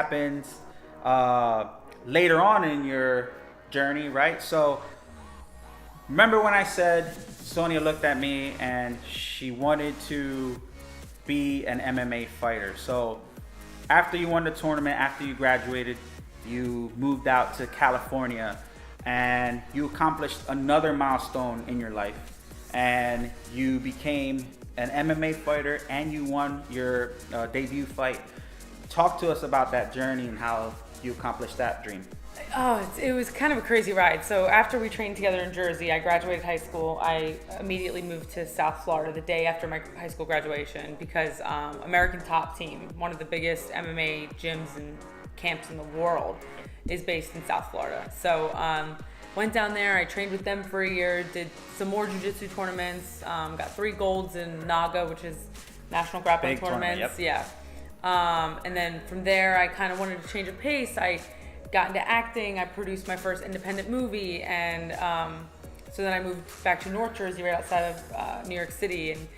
happens later on in your journey, right? So remember when I said Sonya looked at me and she wanted to be an MMA fighter. So after you won the tournament, after you graduated, you moved out to California and you accomplished another milestone in your life. And you became an MMA fighter and you won your debut fight. Talk to us about that journey and how you accomplished that dream. Oh, it was kind of a crazy ride. So after we trained together in Jersey, I graduated high school. I immediately moved to South Florida the day after my high school graduation because American Top Team, one of the biggest MMA gyms and camps in the world, is based in South Florida. So went down there, I trained with them for a year, did some more jiu-jitsu tournaments, got 3 golds in NAGA, which is National Grappling Tournaments. Yep. Yeah. And then from there, I kind of wanted to change of pace. I got into acting. I produced my first independent movie, and so then I moved back to North Jersey, right outside of New York City, and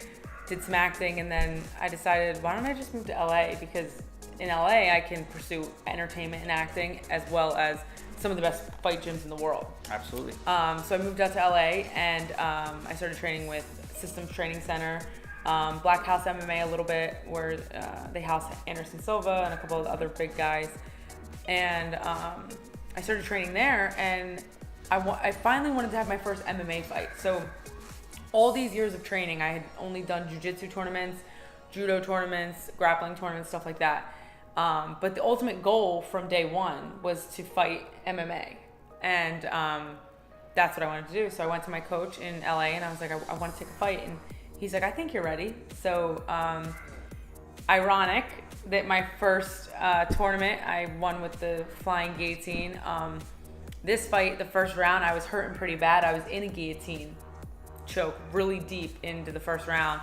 did some acting. And then I decided, why don't I just move to LA? Because in LA, I can pursue entertainment and acting as well as some of the best fight gyms in the world. Absolutely. So I moved out to LA, and I started training with Systems Training Center, Black House MMA a little bit, where they house Anderson Silva and a couple of other big guys. And I started training there, and I finally wanted to have my first MMA fight. So all these years of training, I had only done jiu-jitsu tournaments, judo tournaments, grappling tournaments, stuff like that. But the ultimate goal from day one was to fight MMA. And that's what I wanted to do. So I went to my coach in LA, and I was like, I want to take a fight. And he's like, I think you're ready. So ironic that my first tournament, I won with the flying guillotine. This fight, the first round, I was hurting pretty bad. I was in a guillotine choke really deep into the first round.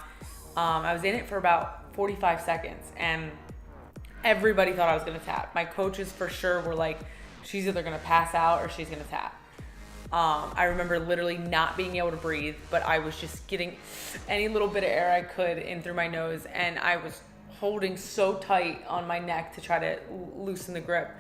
I was in it for about 45 seconds, and everybody thought I was gonna tap. My coaches for sure were like, she's either gonna pass out or she's gonna tap. I remember literally not being able to breathe, but I was just getting any little bit of air I could in through my nose, and I was holding so tight on my neck to try to loosen the grip.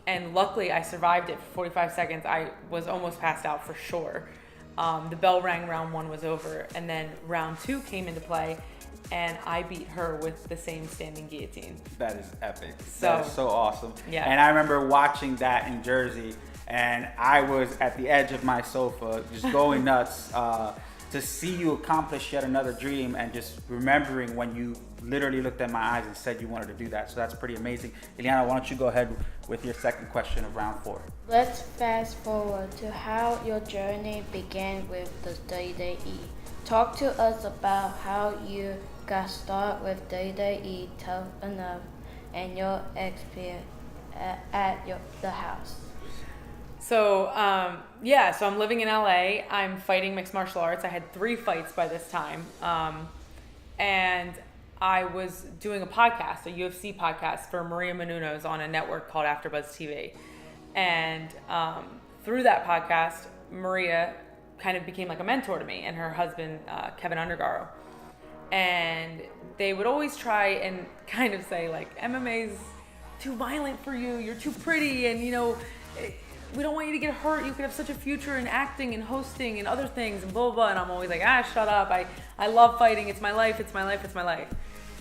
And luckily I survived it for 45 seconds. I was almost passed out for sure. The bell rang, round 1 was over, and then round 2 came into play, and I beat her with the same standing guillotine. That is epic. That is so awesome. Yeah. And I remember watching that in Jersey, and I was at the edge of my sofa just going nuts to see you accomplish yet another dream, and just remembering when you literally looked at my eyes and said you wanted to do that. So that's pretty amazing. Ileana, why don't you go ahead with your second question of round 4. Let's fast forward to how your journey began with the WWE. Talk to us about how you got started with WWE Tough Enough and your experience at the house. So, so I'm living in LA. I'm fighting mixed martial arts. I had 3 fights by this time. And I was doing a podcast, a UFC podcast for Maria Menounos on a network called AfterBuzz TV. And through that podcast, Maria kind of became like a mentor to me, and her husband, Kevin Undergaro. And they would always try and kind of say, like, MMA's too violent for you, you're too pretty, and, we don't want you to get hurt. You could have such a future in acting and hosting and other things and blah, blah, blah. And I'm always like, shut up. I love fighting. It's my life. It's my life. It's my life.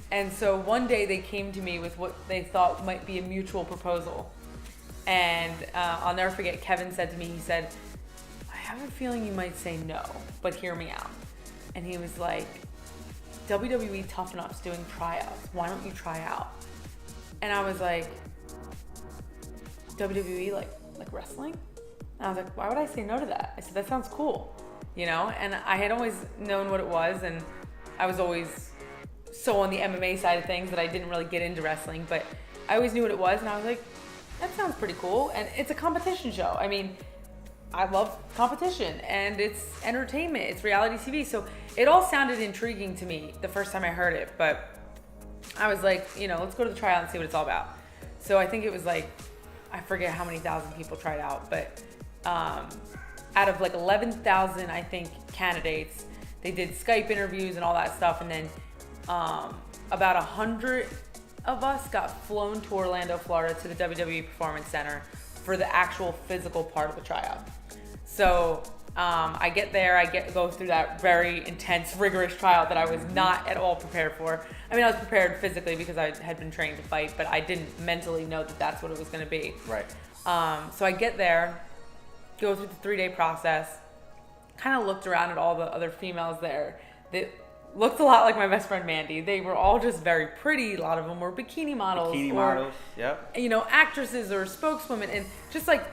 And so one day they came to me with what they thought might be a mutual proposal. And I'll never forget, Kevin said to me, he said, I have a feeling you might say no, but hear me out. And he was like, WWE Tough Enough's doing tryouts. Why don't you try out? And I was like, WWE, like wrestling? And I was like, why would I say no to that? I said, that sounds cool, And I had always known what it was, and I was always so on the MMA side of things that I didn't really get into wrestling, but I always knew what it was, and I was like, that sounds pretty cool. And it's a competition show. I mean, I love competition, and it's entertainment, it's reality TV, so it all sounded intriguing to me the first time I heard it, but I was like, let's go to the tryout and see what it's all about. So I think it was like, I forget how many thousand people tried out, but out of like 11,000, I think, candidates, they did Skype interviews and all that stuff, and then about 100 of us got flown to Orlando, Florida to the WWE Performance Center for the actual physical part of the tryout. So I get there, go through that very intense, rigorous tryout that I was not at all prepared for. I mean, I was prepared physically because I had been trained to fight, but I didn't mentally know that that's what it was going to be. Right. So I get there, go through the 3-day process, kind of looked around at all the other females there that looked a lot like my best friend Mandy. They were all just very pretty. A lot of them were bikini models. Yep. You know, actresses or spokeswomen, and just like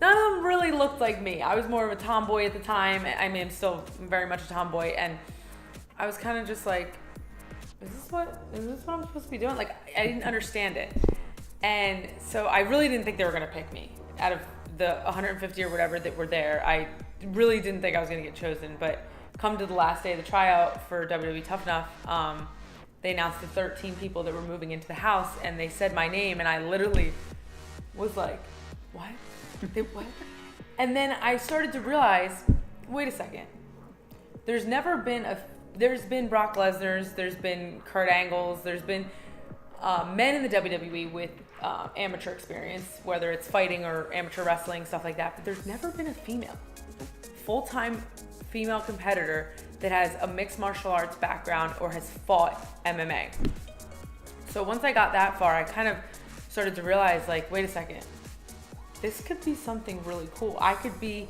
none of them really looked like me. I was more of a tomboy at the time. I mean, I'm still very much a tomboy, and I was kind of just like, is this what I'm supposed to be doing? Like, I didn't understand it. And so I really didn't think they were going to pick me. Out of the 150 or whatever that were there, I really didn't think I was going to get chosen. But come to the last day of the tryout for WWE Tough Enough, they announced the 13 people that were moving into the house, and they said my name, and I literally was like, what? What? And then I started to realize, wait a second. There's been Brock Lesnar's, there's been Kurt Angle's, there's been men in the WWE with amateur experience, whether it's fighting or amateur wrestling, stuff like that. But there's never been a full-time female competitor that has a mixed martial arts background or has fought MMA. So once I got that far, I kind of started to realize, like, wait a second. This could be something really cool. I could be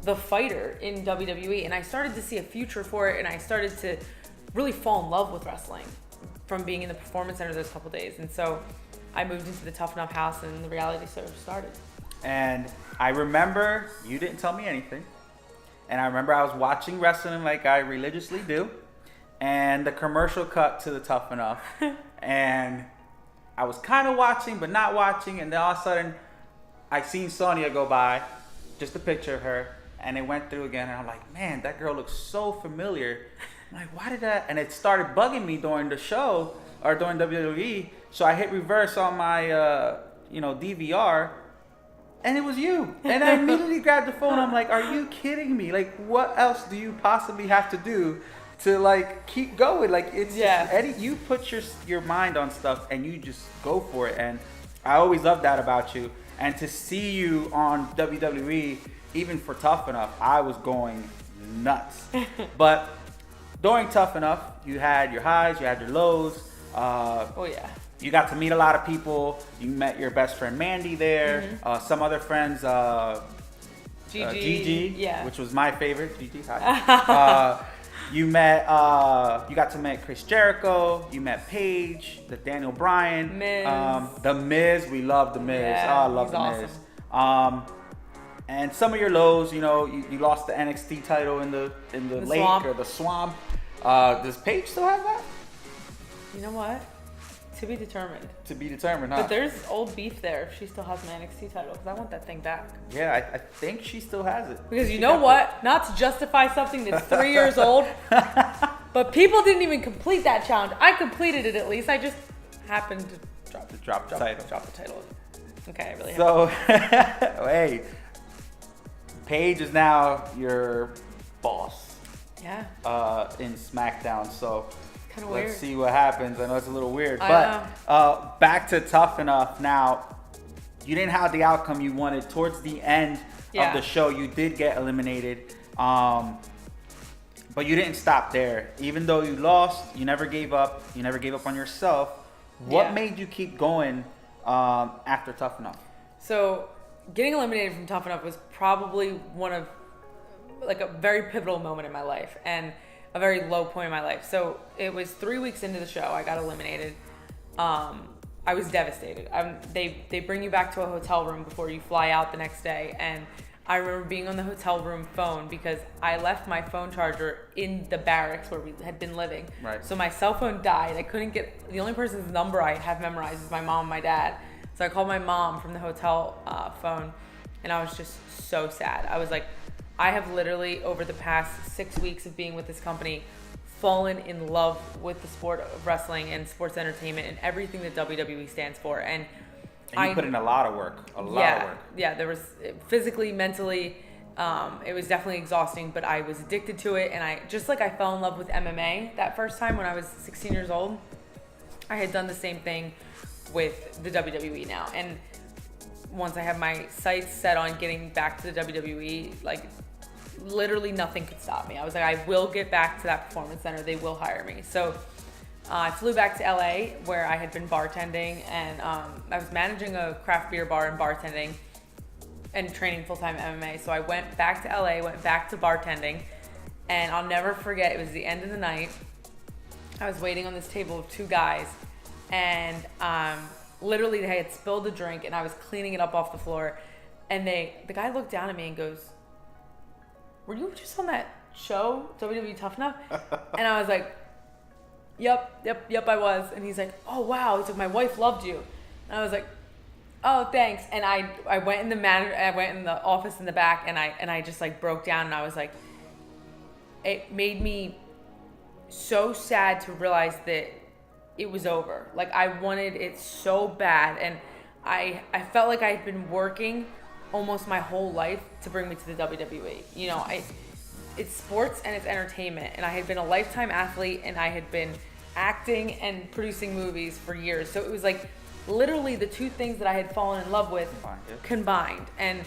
the fighter in WWE. And I started to see a future for it, and I started to really fall in love with wrestling from being in the Performance Center those couple days. And so I moved into the Tough Enough house, and the reality show started. And I remember you didn't tell me anything. And I remember I was watching wrestling like I religiously do. And the commercial cut to the Tough Enough. And I was kind of watching, but not watching. And then all of a sudden, I seen Sonya go by, just a picture of her, and it went through again, and I'm like, man, that girl looks so familiar. I'm like, why did that? And it started bugging me during the show, or during WWE, so I hit reverse on my, DVR, and it was you. And I immediately grabbed the phone, I'm like, are you kidding me? Like, what else do you possibly have to do to, like, keep going? Like, it's just, Eddie, you put your mind on stuff, and you just go for it, and I always love that about you. And to see you on WWE, even for Tough Enough, I was going nuts. But during Tough Enough, you had your highs, you had your lows. You got to meet a lot of people. You met your best friend Mandy there. Mm-hmm. Some other friends, Gigi, which was my favorite. Gigi, hi. You got to meet Chris Jericho. You met Paige, the Daniel Bryan, Miz. The Miz. We love the Miz. Yeah, I love the Miz. Awesome. And some of your lows, you lost the NXT title in the lake swamp. or the swamp. Does Paige still have that? You know what? To be determined. To be determined, huh? But there's old beef there if she still has an NXT title, because I want that thing back. Yeah, I think she still has it. Because you know what? Not to justify something that's 3 years old, but people didn't even complete that challenge. I completed it at least. I just happened to drop the title. Okay, I really have. So, hey, Paige is now your boss. Yeah. In SmackDown, so let's see what happens. I know it's a little weird, but back to Tough Enough. Now, you didn't have the outcome you wanted towards the end of the show. You did get eliminated, but you didn't stop there. Even though you lost, you never gave up. You never gave up on yourself. What made you keep going after Tough Enough? So, getting eliminated from Tough Enough was probably one of like a very pivotal moment in my life, and a very low point in my life. So it was 3 weeks into the show, I got eliminated. I was devastated. They bring you back to a hotel room before you fly out the next day, and I remember being on the hotel room phone because I left my phone charger in the barracks where we had been living. Right. So my cell phone died. I couldn't get, the only person's number I have memorized is my mom and my dad. So I called my mom from the hotel phone, and I was just so sad. I was like, I have literally, over the past 6 weeks of being with this company, fallen in love with the sport of wrestling and sports entertainment and everything that WWE stands for. And you put in a lot of work. A lot of work. Yeah, there was physically, mentally, it was definitely exhausting, but I was addicted to it. And I fell in love with MMA that first time when I was 16 years old. I had done the same thing with the WWE now. And once I have my sights set on getting back to the WWE, like literally nothing could stop me. I was like, I will get back to that performance center. They will hire me. So I flew back to LA where I had been bartending, and I was managing a craft beer bar and bartending and training full-time MMA. So I went back to LA, went back to bartending, and I'll never forget, it was the end of the night. I was waiting on this table of two guys, and literally they had spilled a drink and I was cleaning it up off the floor, and the guy looked down at me and goes, "Were you just on that show, WWE Tough Enough?" And I was like, Yep, I was. And he's like, "Oh wow." He's like, "My wife loved you." And I was like, "Oh, thanks." And I went in the office in the back, and I just like broke down, and I was like, it made me so sad to realize that it was over. Like, I wanted it so bad, and I felt like I had been working almost my whole life to bring me to the WWE. You know, it's sports and it's entertainment, and I had been a lifetime athlete, and I had been acting and producing movies for years. So it was like literally the two things that I had fallen in love with combined. And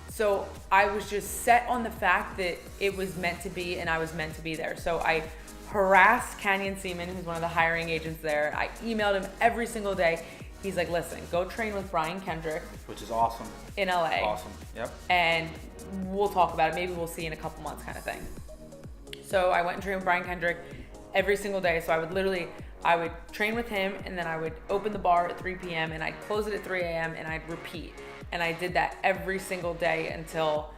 so I was just set on the fact that it was meant to be, and I was meant to be there. So I harassed Canyon Seaman, who's one of the hiring agents there. I emailed him every single day. He's like, "Listen, go train with Brian Kendrick," which is awesome, in LA. Awesome. Yep. "And we'll talk about it. Maybe we'll see in a couple months," kind of thing. So I went and trained with Brian Kendrick every single day. So I would train with him, and then I would open the bar at 3 p.m. and I'd close it at 3 a.m. and I'd repeat. And I did that every single day until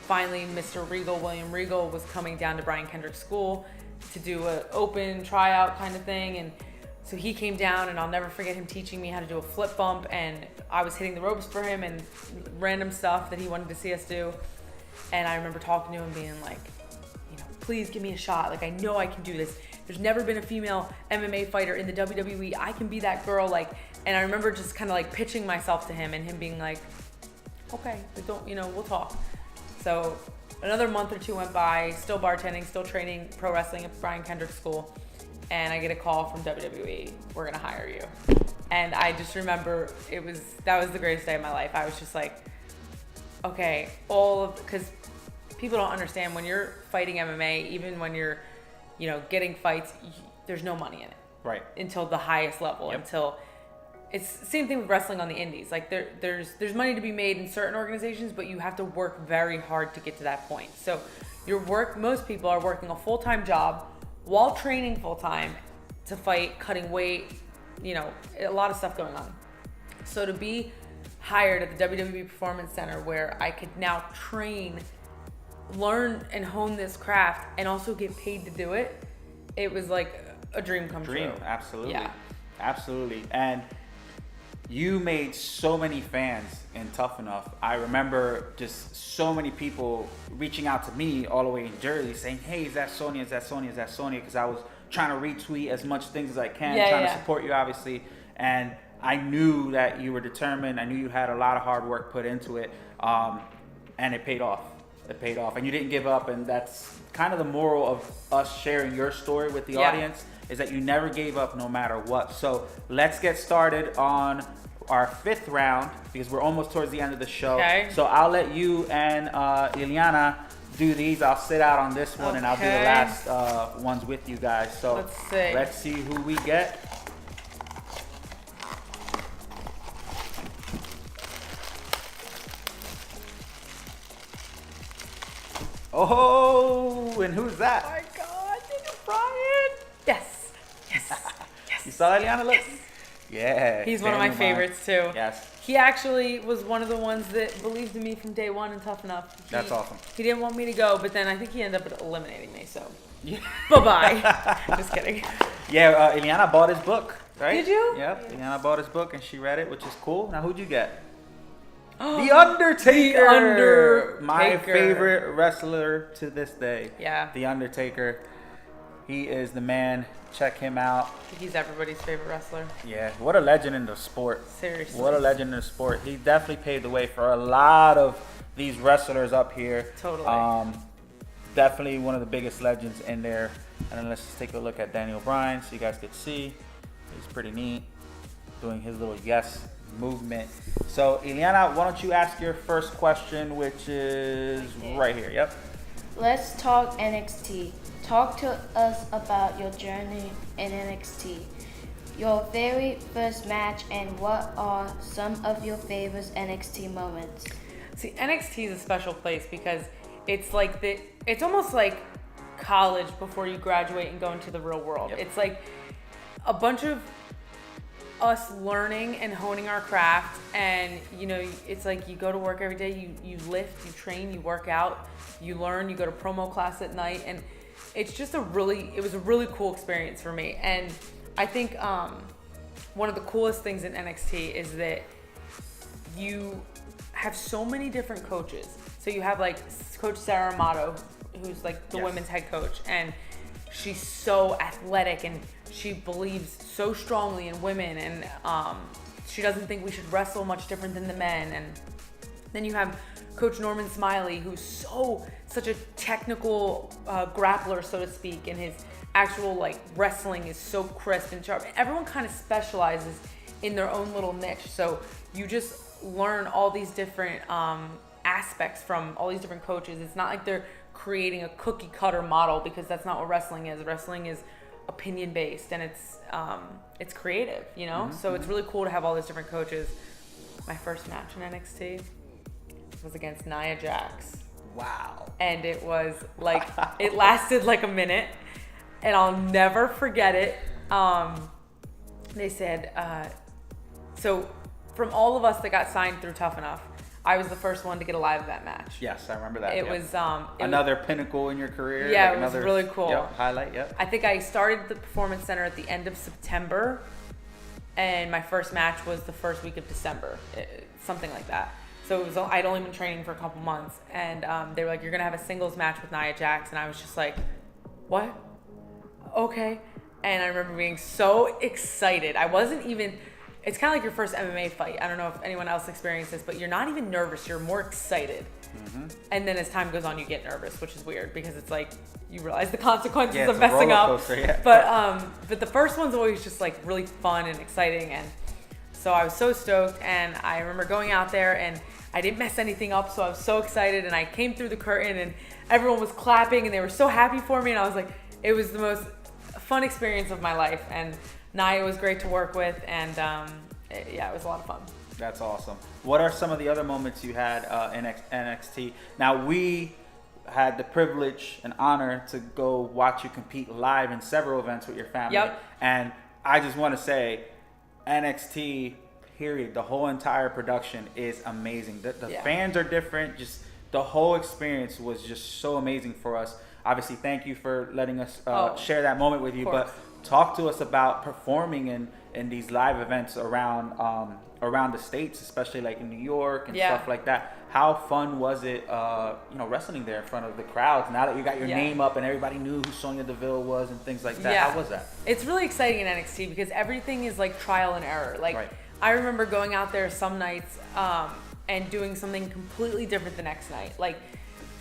finally William Regal was coming down to Brian Kendrick's school to do an open tryout kind of thing. And so he came down, and I'll never forget him teaching me how to do a flip bump, and I was hitting the ropes for him and random stuff that he wanted to see us do. And I remember talking to him being like, you know, "Please give me a shot. Like, I know I can do this. There's never been a female MMA fighter in the WWE. I can be that girl." Like, and I remember just kind of like pitching myself to him, and him being like, "Okay, but don't, you know, we'll talk." So another month or two went by, still bartending, still training pro wrestling at Brian Kendrick's school. And I get a call from WWE, "We're gonna hire you." And I just remember that was the greatest day of my life. I was just like, okay, because people don't understand, when you're fighting MMA, even when you're, you know, getting fights, there's no money in it. Right. Until the highest level. Yep. Until it's the same thing with wrestling on the indies. Like there's money to be made in certain organizations, but you have to work very hard to get to that point. So most people are working a full-time job while training full-time to fight, cutting weight, you know, a lot of stuff going on. So to be hired at the WWE Performance Center, where I could now train, learn and hone this craft, and also get paid to do it, it was like a dream come true. Absolutely. Yeah. Absolutely. And you made so many fans in Tough Enough. I remember just so many people reaching out to me all the way in Jersey saying, "Hey, is that Sonya? Is that Sonya? Is that Sonya?" Because I was trying to retweet as much things as I can, trying to support you, obviously. And I knew that you were determined. I knew you had a lot of hard work put into it. And it paid off. It paid off. And you didn't give up. And that's kind of the moral of us sharing your story with the audience, is that you never gave up no matter what. So let's get started on our fifth round, because we're almost towards the end of the show. Okay. So I'll let you and Ileana do these. I'll sit out on this one, and I'll do the last ones with you guys. So let's see who we get. Oh, and who's that? Oh my God, Daniel Bryan. Yes. You saw that, Ileana? Look. Yeah. He's one of my favorites too. Yes. He actually was one of the ones that believed in me from day one in Tough Enough. That's awesome. He didn't want me to go, but then I think he ended up eliminating me, so bye-bye. Just kidding. Yeah, Ileana bought his book, right? Did you? Yep, Ileana bought his book and she read it, which is cool. Now, who'd you get? The Undertaker! The Undertaker! My favorite wrestler to this day. Yeah. The Undertaker. He is the man. Check him out. He's everybody's favorite wrestler. Yeah, what a legend in the sport. Seriously. What a legend in the sport. He definitely paved the way for a lot of these wrestlers up here. Totally. Definitely one of the biggest legends in there. And then let's just take a look at Daniel Bryan so you guys could see. He's pretty neat, doing his little yes movement. So, Ileana, why don't you ask your first question, which is right here. Yep. Let's talk NXT. Talk to us about your journey in NXT, your very first match, and what are some of your favorite NXT moments? See, NXT is a special place because it's like it's almost like college before you graduate and go into the real world. Yep. It's like a bunch of us learning and honing our craft, and it's like you go to work every day, you lift, you train, you work out, you learn, you go to promo class at night, and it's just it was a really cool experience for me. And I think one of the coolest things in NXT is that you have so many different coaches. So you have like Coach Sarah Amato, who's like the women's head coach, and she's so athletic and she believes so strongly in women, and she doesn't think we should wrestle much different than the men. And then you have Coach Norman Smiley, who's such a technical grappler, so to speak, and his actual like wrestling is so crisp and sharp. Everyone kind of specializes in their own little niche, so you just learn all these different aspects from all these different coaches. It's not like they're creating a cookie cutter model, because that's not what wrestling is. Wrestling is opinion based, and it's creative, so it's really cool to have all these different coaches. My first match in NXT was against Nia Jax. Wow. And it was like it lasted like a minute, and I'll never forget it. They said so from all of us that got signed through Tough Enough, I was the first one to get a live event match. Yes, I remember that. It was another pinnacle in your career. Yeah, like it was really cool. Highlight. Yep. I think I started at the Performance Center at the end of September, and my first match was the first week of December, something like that. So I'd only been training for a couple months, and they were like, "You're gonna have a singles match with Nia Jax," and I was just like, "What? Okay." And I remember being so excited. I wasn't even. It's kind of like your first MMA fight. I don't know if anyone else experienced this, but you're not even nervous. You're more excited. Mm-hmm. And then as time goes on, you get nervous, which is weird because it's like you realize the consequences of messing up. Yeah. But the first one's always just like really fun and exciting, and so I was so stoked. And I remember going out there and I didn't mess anything up, so I was so excited. And I came through the curtain and everyone was clapping and they were so happy for me. And I was like, it was the most fun experience of my life. And Nia was great to work with, and it was a lot of fun. That's awesome. What are some of the other moments you had in NXT? Now, we had the privilege and honor to go watch you compete live in several events with your family. Yep. And I just want to say, NXT, period, the whole entire production is amazing. The fans are different. Just the whole experience was just so amazing for us. Obviously, thank you for letting us share that moment with you. But talk to us about performing in these live events around the States, especially like in New York and stuff like that. How fun was it, wrestling there in front of the crowds? Now that you got your name up and everybody knew who Sonya Deville was and things like that, how was that? It's really exciting in NXT because everything is like trial and error. Like I remember going out there some nights and doing something completely different the next night. Like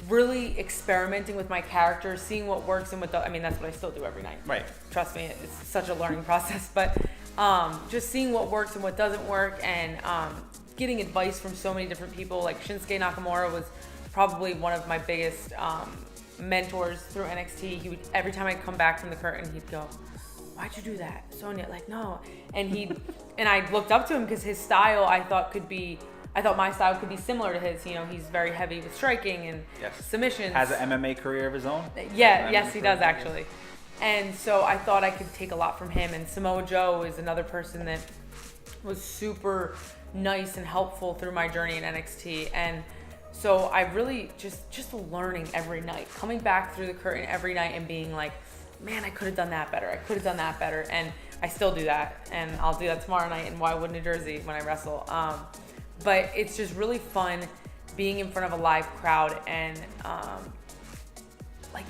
really experimenting with my characters, seeing what works and that's what I still do every night. Right. Trust me, it's such a learning process. But just seeing what works and what doesn't work, and getting advice from so many different people. Like Shinsuke Nakamura was probably one of my biggest mentors through NXT. He would, every time I'd come back from the curtain, he'd go, "Why'd you do that, Sonya?" Like, no. And and I looked up to him because his style I thought my style could be similar to his. He's very heavy with striking and submissions. Has an MMA career of his own? Yes, he does actually. And so I thought I could take a lot from him. And Samoa Joe is another person that was super nice and helpful through my journey in NXT. And so I really just learning every night, coming back through the curtain every night and being like, man, I could have done that better. I could have done that better. And I still do that. And I'll do that tomorrow night in Wildwood, New Jersey when I wrestle. But it's just really fun being in front of a live crowd, and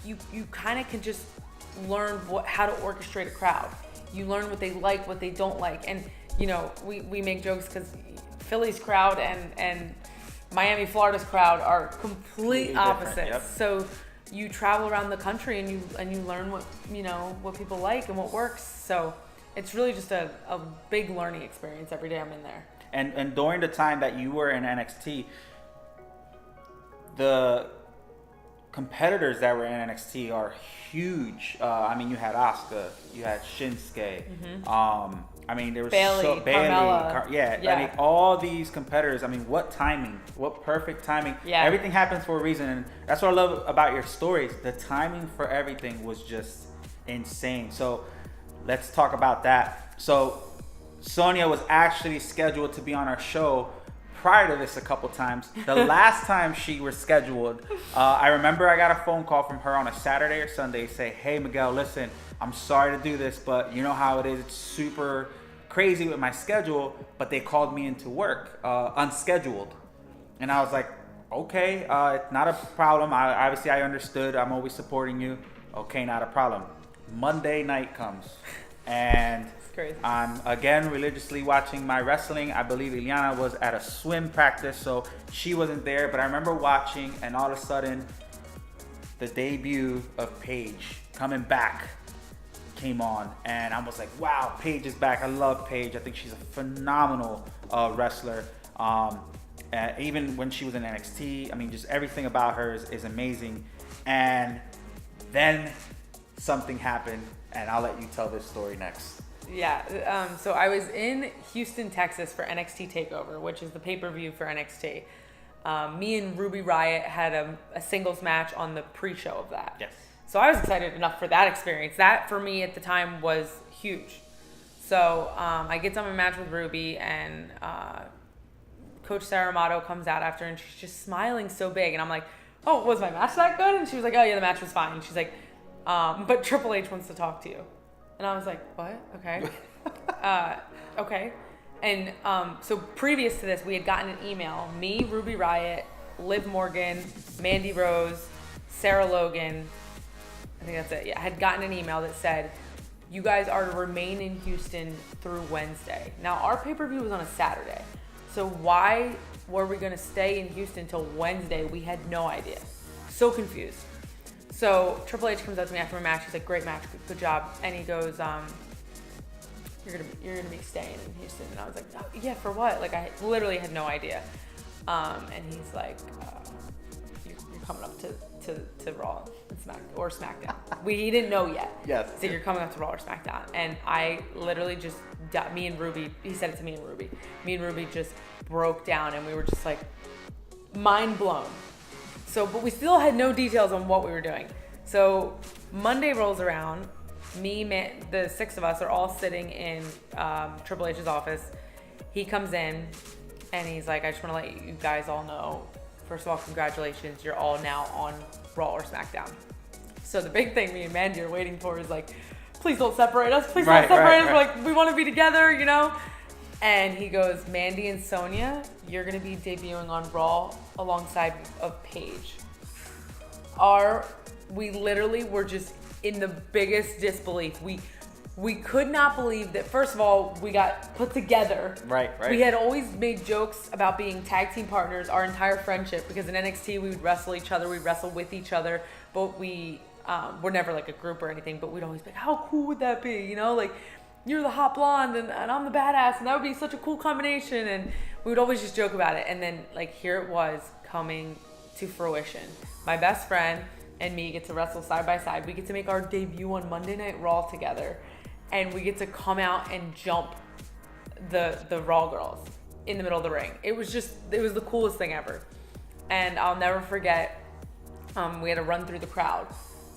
you kind of can just learn how to orchestrate a crowd. You learn what they like, what they don't like, and we make jokes because Philly's crowd and Miami, Florida's crowd are complete opposites. Yep. So you travel around the country and you learn what people like and what works. So it's really just a big learning experience every day I'm in there. And during the time that you were in NXT, the competitors that were in NXT are huge. I mean, you had Asuka, you had Shinsuke. I mean, there was Bayley, Carmella. Yeah, I mean, all these competitors. I mean, what timing? What perfect timing? Yeah. Everything happens for a reason, and that's what I love about your stories. The timing for everything was just insane. So let's talk about that. So Sonya was actually scheduled to be on our show prior to this a couple times. The last time she was scheduled, I remember I got a phone call from her on a Saturday or Sunday, say, "Hey Miguel, listen, I'm sorry to do this, but you know how it is. It's super crazy with my schedule, but they called me into work, unscheduled." And I was like, "Okay, it's not a problem. Obviously I understood. I'm always supporting you. Okay, not a problem." Monday night comes, and Crazy. I'm again religiously watching my wrestling. I believe Ileana was at a swim practice, so she wasn't there. But I remember watching, and all of a sudden, the debut of Paige coming back came on, and I was like, "Wow, Paige is back." I love Paige. I think she's a phenomenal wrestler. Even when she was in NXT, I mean, just everything about her is amazing. And then something happened, and I'll let you tell this story next. Yeah, so I was in Houston, Texas for NXT TakeOver, which is the pay-per-view for NXT. Me and Ruby Riott had a singles match on the pre-show of that. Yes. So I was excited enough for that experience. That, for me, at the time, was huge. So I get done my match with Ruby, and Coach Sarah Amato comes out after, and she's just smiling so big. And I'm like, "Oh, was my match that good?" And she was like, "Oh, yeah, the match was fine." And she's like, "But Triple H wants to talk to you." And I was like, "What? Okay." Okay. And so previous to this, we had gotten an email. Me, Ruby Riott, Liv Morgan, Mandy Rose, Sarah Logan, I think that's it. Yeah, I had gotten an email that said, "You guys are to remain in Houston through Wednesday." Now, our pay-per-view was on a Saturday. So why were we going to stay in Houston till Wednesday? We had no idea. So confused. So Triple H comes up to me after my match. He's like, "Great match, good job." And he goes, "You're gonna be staying in Houston." And I was like, "Oh, yeah, for what?" Like, I literally had no idea. And he's like, "You're coming up to Raw and SmackDown." He didn't know yet. Yes. So you're coming up to Raw or SmackDown, and I literally just me and Ruby. He said it to me and Ruby. Me and Ruby just broke down, and we were just like mind blown. So, but we still had no details on what we were doing. So Monday rolls around. The six of us are all sitting in Triple H's office. He comes in, and he's like, "I just want to let you guys all know, first of all, congratulations. You're all now on Raw or SmackDown." So the big thing me and Mandy are waiting for is like, "Please don't separate us. Please don't separate us. We're like, we want to be together, you know?" And he goes, "Mandy and Sonya, you're going to be debuting on Raw alongside of Paige." We literally were just in the biggest disbelief. We could not believe that, first of all, we got put together. Right. We had always made jokes about being tag team partners our entire friendship, because in NXT we would wrestle each other, we'd wrestle with each other, but we were never like a group or anything, but we'd always be like, "How cool would that be?" You know, like, "You're the hot blonde and I'm the badass, and that would be such a cool combination." And we would always just joke about it. And then, like, here it was coming to fruition. My best friend and me get to wrestle side by side. We get to make our debut on Monday Night Raw together, and we get to come out and jump the Raw girls in the middle of the ring. It was the coolest thing ever. And I'll never forget, we had to run through the crowd.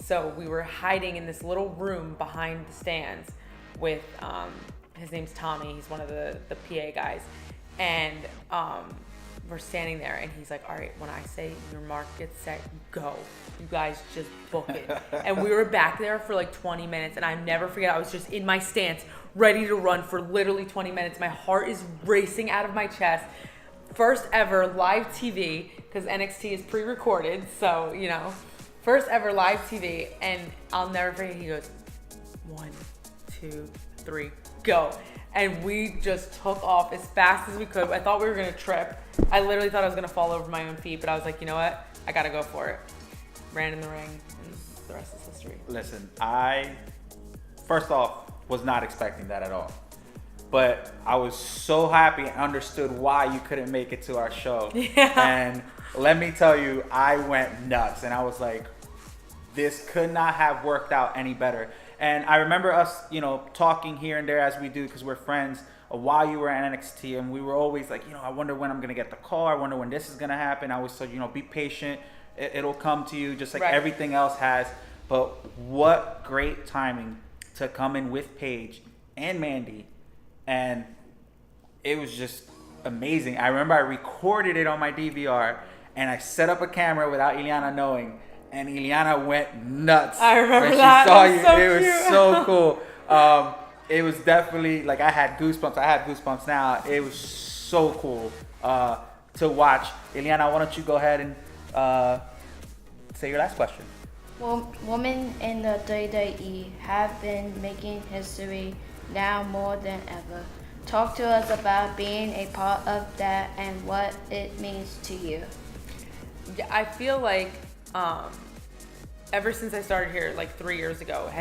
So we were hiding in this little room behind the stands with, his name's Tommy. He's one of the PA guys. And we're standing there, and he's like, "All right, when I say your mark gets set, go. You guys just book it." And we were back there for like 20 minutes, and I never forget, I was just in my stance, ready to run for literally 20 minutes. My heart is racing out of my chest. First ever live TV, because NXT is pre-recorded, so, you know, first ever live TV. And I'll never forget, he goes, 1, 2, 3, go. And we just took off as fast as we could. I thought we were going to trip. I literally thought I was going to fall over my own feet, but I was like, "You know what? I got to go for it." Ran in the ring, and the rest is history. Listen, first off, was not expecting that at all. But I was so happy and understood why you couldn't make it to our show. Yeah. And let me tell you, I went nuts. And I was like, this could not have worked out any better. And I remember us, talking here and there as we do because we're friends while you were at NXT. And we were always like, I wonder when I'm going to get the call. I wonder when this is going to happen. I always said, be patient. It'll come to you just like everything else has. But what great timing to come in with Paige and Mandy. And it was just amazing. I remember I recorded it on my DVR and I set up a camera without Ileana knowing. And Ileana went nuts. I remember when she that. saw It was you. so It was cute. so cool. It was definitely like I had goosebumps. I have goosebumps now. It was so cool to watch. Ileana, why don't you go ahead and say your last question? Well, women in the WWE have been making history now more than ever. Talk to us about being a part of that and what it means to you. Yeah, I feel like ever since I started here like 3 years ago,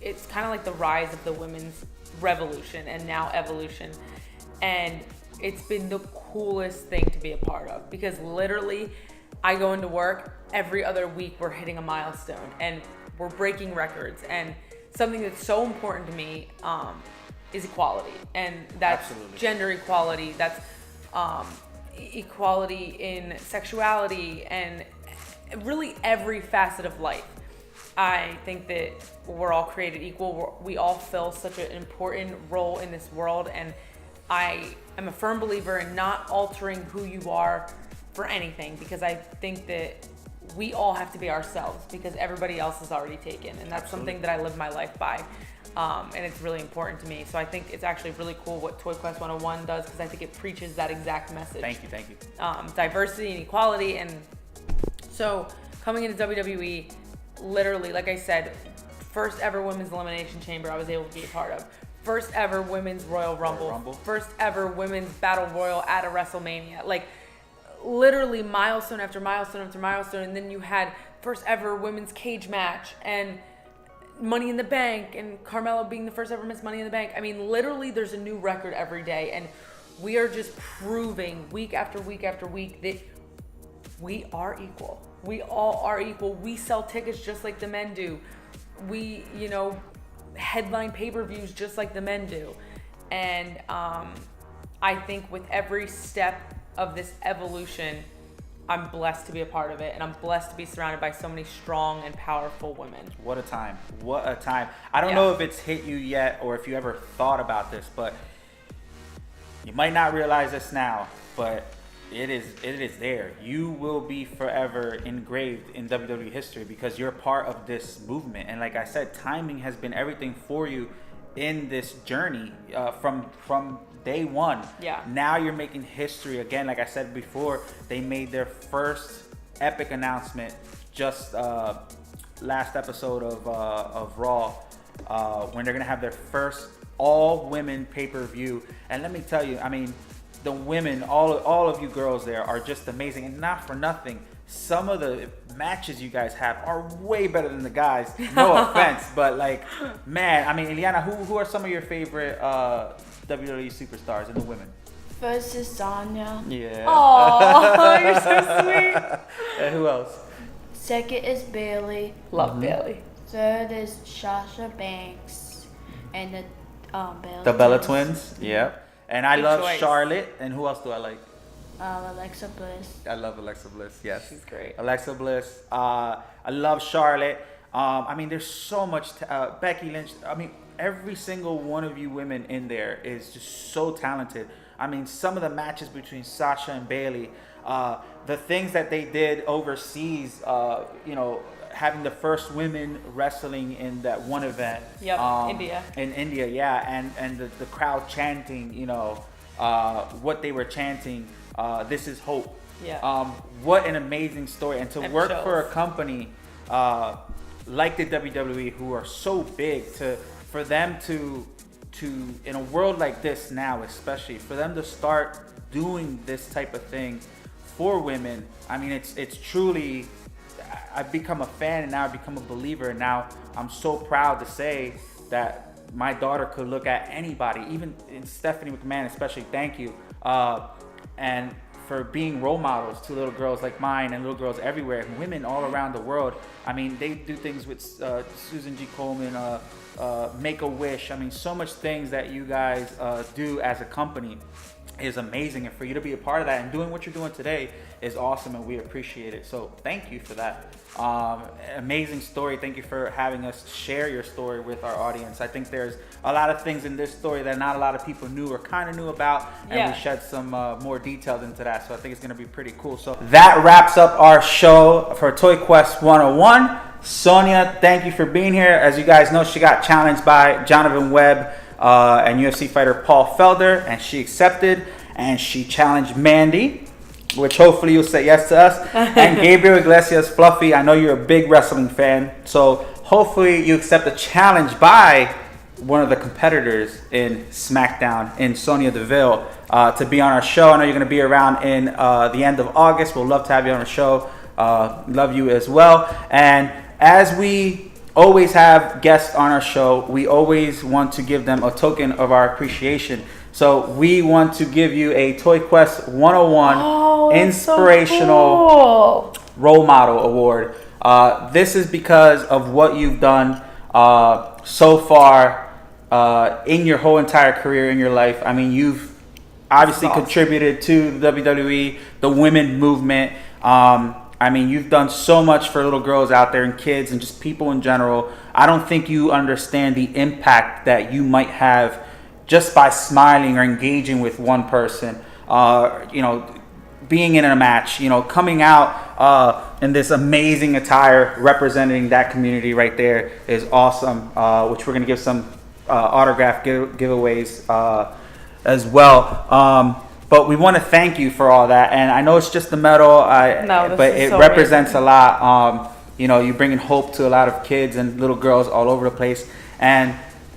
it's kind of like the rise of the women's revolution and now evolution. And it's been the coolest thing to be a part of because literally I go into work every other week, we're hitting a milestone and we're breaking records. And something that's so important to me is equality. And that's Absolutely. gender equality, that's equality in sexuality and really every facet of life. I think that we're all created equal. We all fill such an important role in this world, and I am a firm believer in not altering who you are for anything because I think that we all have to be ourselves because everybody else is already taken, and that's something that I live my life by. And it's really important to me. So I think it's actually really cool what Toyquest101 does because I think it preaches that exact message. Thank you. Diversity and equality. And so coming into WWE, literally, like I said, first ever women's elimination chamber I was able to be a part of. First ever women's Royal Rumble. First ever women's Battle Royal at a WrestleMania. Like literally milestone after milestone after milestone. And then you had first ever women's cage match and Money in the Bank and Carmella being the first ever Miss Money in the Bank. I mean, literally there's a new record every day. And we are just proving week after week after week that we are equal. We all are equal. We sell tickets just like the men do. We, headline pay-per-views just like the men do. And I think with every step of this evolution, I'm blessed to be a part of it, and I'm blessed to be surrounded by so many strong and powerful women. What a time. What a time. I don't know if it's hit you yet or if you ever thought about this, but you might not realize this now, but it is there. You will be forever engraved in WWE history because you're part of this movement. And like I said, timing has been everything for you in this journey from day one. Yeah. Now you're making history again. Like I said before, they made their first epic announcement just last episode of Raw when they're gonna have their first all-women pay-per-view. And let me tell you, I mean, the women, all of you girls there are just amazing. And not for nothing, some of the matches you guys have are way better than the guys. No offense, but like, man, I mean, Ileana, who are some of your favorite WWE superstars in the women? First is Sonya. Yeah. Oh, you're so sweet. And who else? Second is Bailey. Love Bailey. Third is Sasha Banks. And the Bella The Bella Twins. Yeah. And I Good love choice. Charlotte. And who else do I like? Alexa Bliss. I love Alexa Bliss. Yes, She's great. Alexa Bliss. I love Charlotte. I mean, there's so much. Becky Lynch. I mean, every single one of you women in there is just so talented. I mean, some of the matches between Sasha and Bailey, the things that they did overseas. Having the first women wrestling in that one event. Yep, India. In India, yeah, and the crowd chanting. What they were chanting. This is hope. Yeah. What an amazing story. And to And work shows. for a company like the WWE, who are so big, for them to in a world like this now, especially for them to start doing this type of thing for women. I mean, it's truly, I've become a fan and now I've become a believer. And now I'm so proud to say that my daughter could look at anybody, even in Stephanie McMahon especially, thank you, and for being role models to little girls like mine and little girls everywhere, and women all around the world. I mean, they do things with Susan G. Komen, Make-A-Wish. I mean, so much things that you guys do as a company is amazing, and for you to be a part of that and doing what you're doing today is awesome, and we appreciate it. So thank you for that. Amazing story. Thank you for having us share your story with our audience. I think there's a lot of things in this story that not a lot of people knew or kind of knew about, and we shed some more details into that. So I think it's going to be pretty cool. So that wraps up our show for Toyquest 101. Sonya, thank you for being here. As you guys know, she got challenged by Jonathan Webb and UFC fighter Paul Felder, and she accepted, and she challenged Mandy, which hopefully you'll say yes to us, and Gabriel Iglesias. Fluffy, I know you're a big wrestling fan, so hopefully you accept a challenge by one of the competitors in SmackDown, in Sonya Deville, to be on our show. I know you're going to be around in the end of August. We'll love to have you on the show. Love you as well. And as we always have guests on our show, we always want to give them a token of our appreciation. So we want to give you a Toyquest 101 inspirational role model award. This is because of what you've done so far in your whole entire career, in your life. I mean, you've obviously contributed to the WWE, the women movement. I mean, you've done so much for little girls out there and kids and just people in general. I don't think you understand the impact that you might have just by smiling or engaging with one person, being in a match, coming out in this amazing attire representing that community right there is awesome, which we're going to give some autograph giveaways as well. But we want to thank you for all that. And I know it's just the medal, but it represents a lot. You're bringing hope to a lot of kids and little girls all over the place. And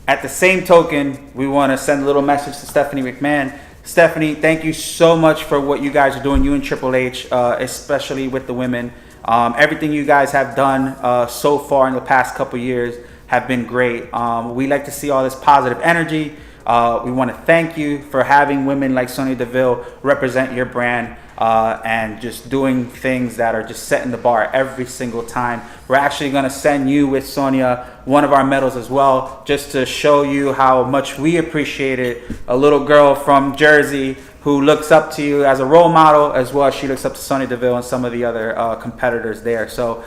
at the same token, we want to send a little message to Stephanie McMahon. Stephanie, thank you so much for what you guys are doing, you and Triple H, especially with the women. Everything you guys have done so far in the past couple years have been great. We like to see all this positive energy. We want to thank you for having women like Sonya Deville represent your brand and just doing things that are just setting the bar every single time. We're actually going to send you with Sonya one of our medals as well, just to show you how much we appreciate it. A little girl from Jersey who looks up to you as a role model, as well as she looks up to Sonya Deville and some of the other competitors there. So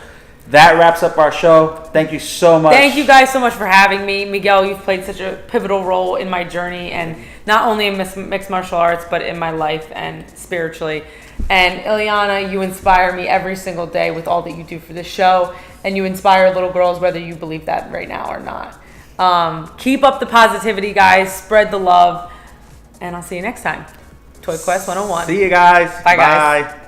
that wraps up our show. Thank you so much. Thank you guys so much for having me. Miguel, you've played such a pivotal role in my journey, and not only in mixed martial arts, but in my life and spiritually. And Ileana, you inspire me every single day with all that you do for this show, and you inspire little girls, whether you believe that right now or not. Keep up the positivity, guys. Spread the love, and I'll see you next time. Toyquest 101. See you guys. Bye, guys.